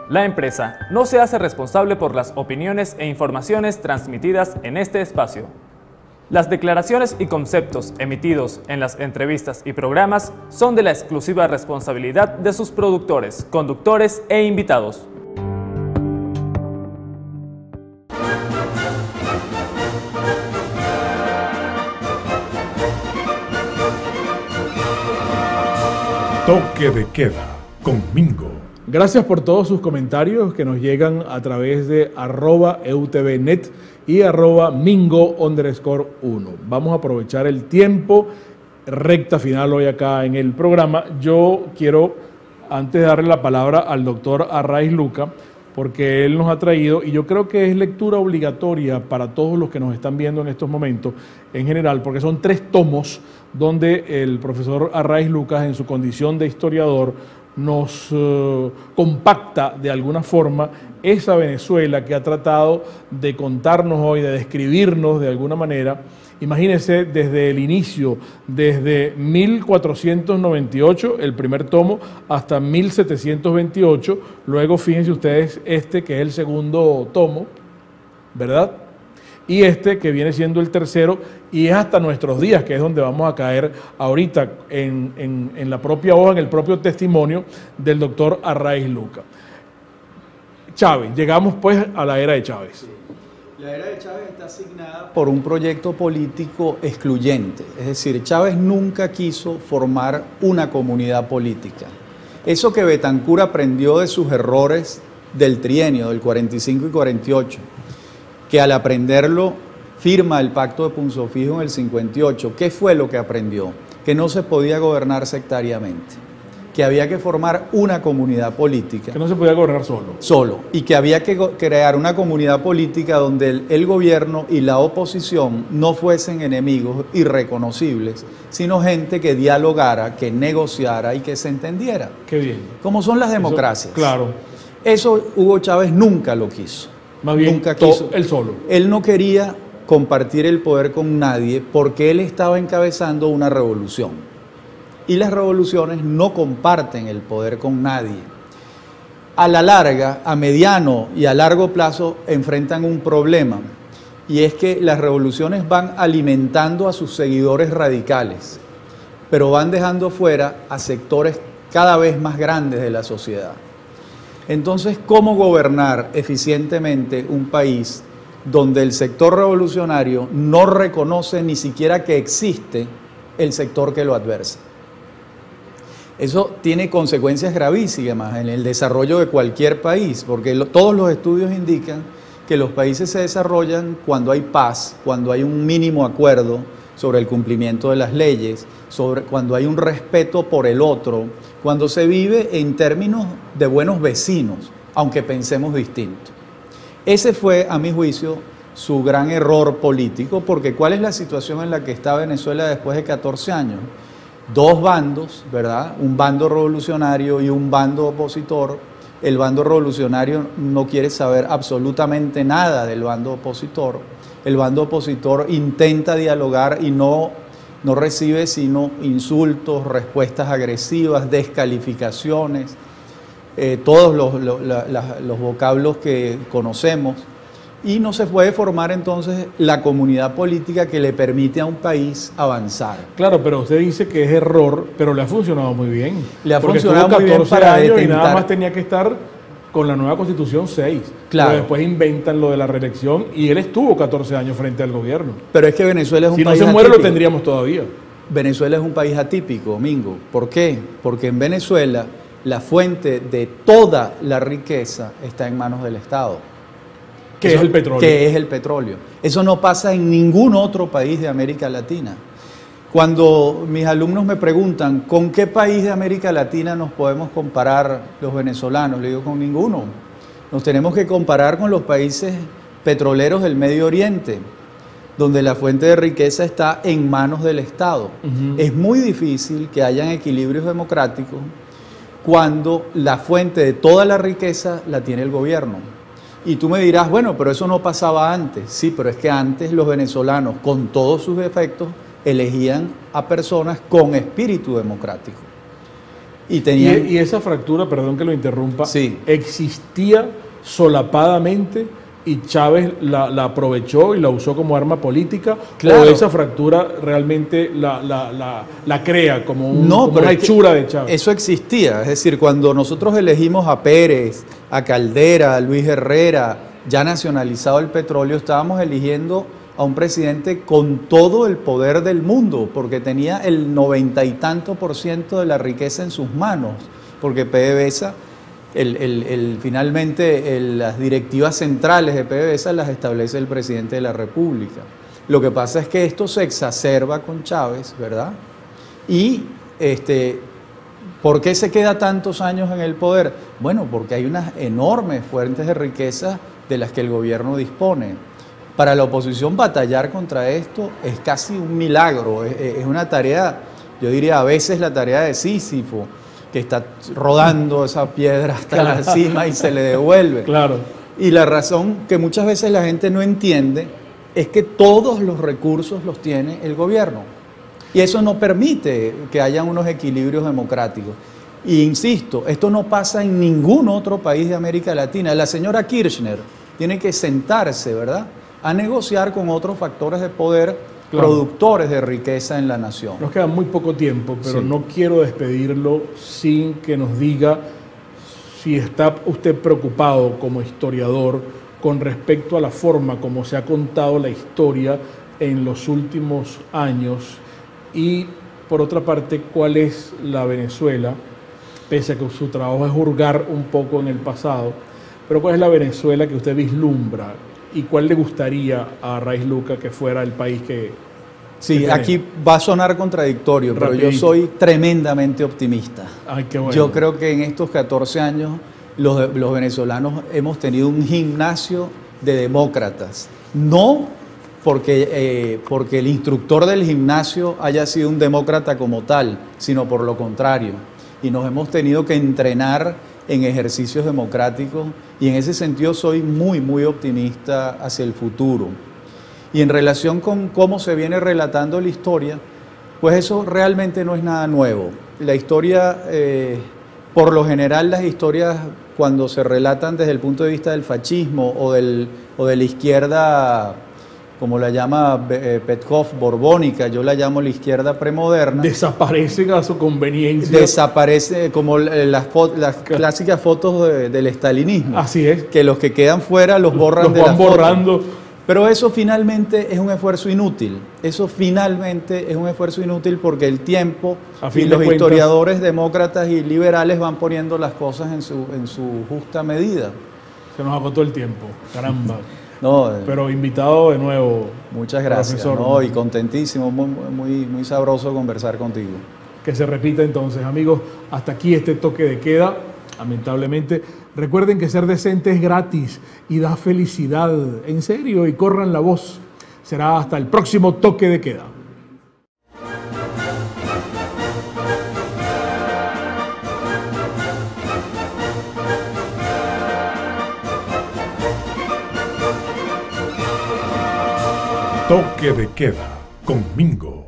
La empresa no se hace responsable por las opiniones e informaciones transmitidas en este espacio. Las declaraciones y conceptos emitidos en las entrevistas y programas son de la exclusiva responsabilidad de sus productores, conductores e invitados. Toque de queda con Mingo. Gracias por todos sus comentarios que nos llegan a través de @eutvnet y @mingo_1. Vamos a aprovechar el tiempo, recta final hoy acá en el programa. Yo quiero, antes de darle la palabra al doctor Arraiz Luca, porque él nos ha traído, y yo creo que es lectura obligatoria para todos los que nos están viendo en estos momentos en general, porque son 3 tomos donde el profesor Arraiz Lucas, en su condición de historiador, nos compacta de alguna forma esa Venezuela que ha tratado de contarnos hoy, de describirnos de alguna manera. Imagínense desde el inicio, desde 1498, el primer tomo, hasta 1728, luego fíjense ustedes que es el segundo tomo, ¿verdad? Y que viene siendo el tercero, y es hasta nuestros días, que es donde vamos a caer ahorita en la propia hoja, en el propio testimonio del doctor Arraiz Luca. Chávez, llegamos pues a la era de Chávez. La era de Chávez está asignada por un proyecto político excluyente, es decir, Chávez nunca quiso formar una comunidad política. Eso que Betancur aprendió de sus errores del trienio, del 45 y 48, que al aprenderlo firma el Pacto de Punzo Fijo en el 58. ¿Qué fue lo que aprendió? Que no se podía gobernar sectariamente, que había que formar una comunidad política. Que no se podía gobernar solo. Y que había que crear una comunidad política donde el gobierno y la oposición no fuesen enemigos irreconocibles, sino gente que dialogara, que negociara y que se entendiera. Qué bien. Como son las democracias. Eso, claro. Eso Hugo Chávez nunca lo quiso. Más bien, nunca quiso. Él solo. Él no quería compartir el poder con nadie porque él estaba encabezando una revolución. Y las revoluciones no comparten el poder con nadie. A la larga, a mediano y a largo plazo enfrentan un problema, y es que las revoluciones van alimentando a sus seguidores radicales, pero van dejando fuera a sectores cada vez más grandes de la sociedad. Entonces, ¿cómo gobernar eficientemente un país donde el sector revolucionario no reconoce ni siquiera que existe el sector que lo adversa? Eso tiene consecuencias gravísimas en el desarrollo de cualquier país, porque todos los estudios indican que los países se desarrollan cuando hay paz, cuando hay un mínimo acuerdo sobre el cumplimiento de las leyes, cuando hay un respeto por el otro, cuando se vive en términos de buenos vecinos, aunque pensemos distinto. Ese fue, a mi juicio, su gran error político, porque ¿cuál es la situación en la que está Venezuela después de 14 años? 2 bandos, ¿verdad? Un bando revolucionario y un bando opositor. El bando revolucionario no quiere saber absolutamente nada del bando opositor. El bando opositor intenta dialogar y no recibe sino insultos, respuestas agresivas, descalificaciones, todos los vocablos que conocemos, y no se puede formar entonces la comunidad política que le permite a un país avanzar. Claro, pero usted dice que es error, pero le ha funcionado muy bien. Le ha funcionado muy bien para años y nada más tenía que estar con la nueva Constitución 6. Claro. Pero después inventan lo de la reelección y él estuvo 14 años frente al gobierno. Pero es que Venezuela es un país atípico. Si no se muere, atípico. Lo tendríamos todavía. Venezuela es un país atípico, Mingo. ¿Por qué? Porque en Venezuela la fuente de toda la riqueza está en manos del Estado. ¿Qué es el petróleo? ¿Qué es el petróleo? Eso no pasa en ningún otro país de América Latina. Cuando mis alumnos me preguntan, ¿con qué país de América Latina nos podemos comparar los venezolanos? Le digo, con ninguno. Nos tenemos que comparar con los países petroleros del Medio Oriente, donde la fuente de riqueza está en manos del Estado. Es muy difícil que hayan equilibrios democráticos cuando la fuente de toda la riqueza la tiene el gobierno. Y tú me dirás, bueno, pero eso no pasaba antes. Sí, pero es que antes los venezolanos, con todos sus defectos, elegían a personas con espíritu democrático. Y tenían... Y esa fractura, perdón que lo interrumpa, Sí. existía solapadamente y Chávez la aprovechó y la usó como arma política, Claro. o esa fractura realmente la crea como, como pero una es que hechura de Chávez. eso existía. Es decir, cuando nosotros elegimos a Pérez, a Caldera, a Luis Herrera, ya nacionalizado el petróleo, estábamos eligiendo a un presidente con todo el poder del mundo, porque tenía el 90 y tanto % de la riqueza en sus manos, porque PDVSA, finalmente las directivas centrales de PDVSA las establece el presidente de la República. Lo que pasa es que esto se exacerba con Chávez, ¿verdad? Y ¿por qué se queda tantos años en el poder? Bueno, porque hay unas enormes fuentes de riqueza de las que el gobierno dispone. Para la oposición batallar contra esto es casi un milagro, es una tarea, yo diría a veces la tarea de Sísifo, que está rodando esa piedra hasta la cima y se le devuelve. Claro. Y la razón que muchas veces la gente no entiende es que todos los recursos los tiene el gobierno. Y eso no permite que haya unos equilibrios democráticos. Y insisto, esto no pasa en ningún otro país de América Latina. La señora Kirchner tiene que sentarse, ¿verdad?, a negociar con otros factores de poder, claro, productores de riqueza en la nación. Nos queda muy poco tiempo, pero Sí. no quiero despedirlo sin que nos diga si está usted preocupado como historiador con respecto a la forma como se ha contado la historia en los últimos años y, por otra parte, cuál es la Venezuela, pese a que su trabajo es hurgar un poco en el pasado, pero cuál es la Venezuela que usted vislumbra y cuál le gustaría a Arraiz Luca que fuera el país que... Sí, que aquí va a sonar contradictorio, pero yo Rapidito. soy tremendamente optimista. Ay, qué bueno. Yo creo que en estos 14 años los venezolanos hemos tenido un gimnasio de demócratas. No porque el instructor del gimnasio haya sido un demócrata como tal, sino por lo contrario. Y nos hemos tenido que entrenar en ejercicios democráticos y en ese sentido soy muy, muy optimista hacia el futuro. Y en relación con cómo se viene relatando la historia, pues eso realmente no es nada nuevo. La historia, por lo general las historias cuando se relatan desde el punto de vista del fascismo o de la izquierda, como la llama Petkov, borbónica, yo la llamo la izquierda premoderna. Desaparecen a su conveniencia. Desaparece como las clásicas fotos del estalinismo. Así es. Que los que quedan fuera los borran Los de van la foto. borrando. Pero eso finalmente es un esfuerzo inútil. Eso finalmente es un esfuerzo inútil porque el tiempo A fin y de los cuentas, historiadores demócratas y liberales van poniendo las cosas en su justa medida. se nos agotó el tiempo. Caramba. No, Pero invitado de nuevo. muchas gracias. profesor. No, y contentísimo, muy sabroso conversar contigo. Que se repita entonces, amigos. Hasta aquí este toque de queda, lamentablemente. Recuerden que ser decente es gratis y da felicidad. En serio, y corran la voz. Será hasta el próximo toque de queda. Toque de queda con Mingo.